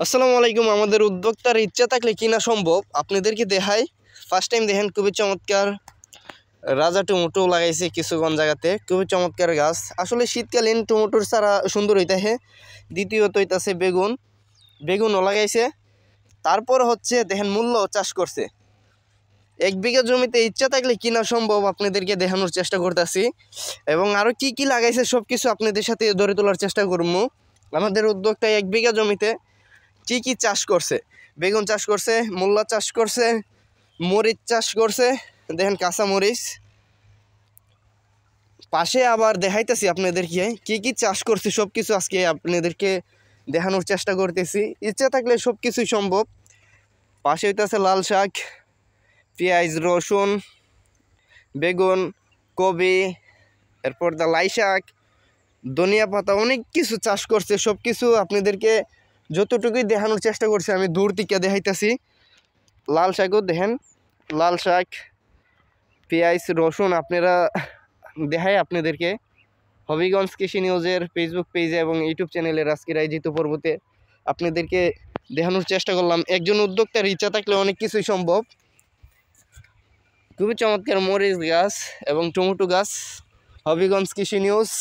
আসসালামু আলাইকুম। আমাদের উদ্যোক্তার ইচ্ছা থাকলে কিনা সম্ভব আপনাদেরকে দেখাই। ফার্স্ট টাইম দেখেন খুবই চমৎকার রাজা টমেটো লাগাইছে কিছুক্ষণ জায়গাতে, খুবই চমৎকার গাছ। আসলে শীতকালীন টমেটোর চারা সুন্দর হইতাছে। দ্বিতীয়ত হইতাছে বেগুনও লাগাইছে। তারপর হচ্ছে দেখেন মূল্য চাষ করছে। 1 বিঘা জমিতে ইচ্ছা থাকলে কিনা সম্ভব আপনাদেরকে দেখানোর চেষ্টা করতেছি, এবং আরও কি কি লাগাইছে সব কিছু আপনাদের সাথে ধরে তোলার চেষ্টা করবো। আমাদের উদ্যোক্তা 1 বিঘা জমিতে কি কি চাষ করছে, বেগুন চাষ করছে, মূলা চাষ করছে, মরিচ চাষ করছে, দেখেন কাঁচা মরিচ। পাশে আবার দেখাইতেছি আপনাদেরকে কি কি চাষ করছে, সব কিছু আজকে আপনাদেরকে দেখানোর চেষ্টা করতেছি। ইচ্ছা থাকলে সব কিছুই সম্ভব। পাশে হইতেছে লাল শাক, পেঁয়াজ, রসুন, বেগুন, কবি, এরপর লাই শাক, ধনিয়া পাতা, অনেক কিছু চাষ করছে। সব কিছু আপনাদেরকে যতটুকুই দেখানোর চেষ্টা করছি আমি দূর থেকে দেখাইতেছি। লাল শাকও দেখেন, লাল শাক, পেঁয়াজ, রসুন আপনারা দেখাই আপনাদেরকে। হবিগঞ্জ কৃষি নিউজের ফেসবুক পেজে এবং ইউটিউব চ্যানেলের আজকের আয়োজিত পর্বতে আপনাদেরকে দেখানোর চেষ্টা করলাম। একজন উদ্যোক্তার ইচ্ছা থাকলে অনেক কিছুই সম্ভব। খুবই চমৎকার মরিচ গাছ এবং টমেটো গাছ। হবিগঞ্জ কৃষি নিউজ।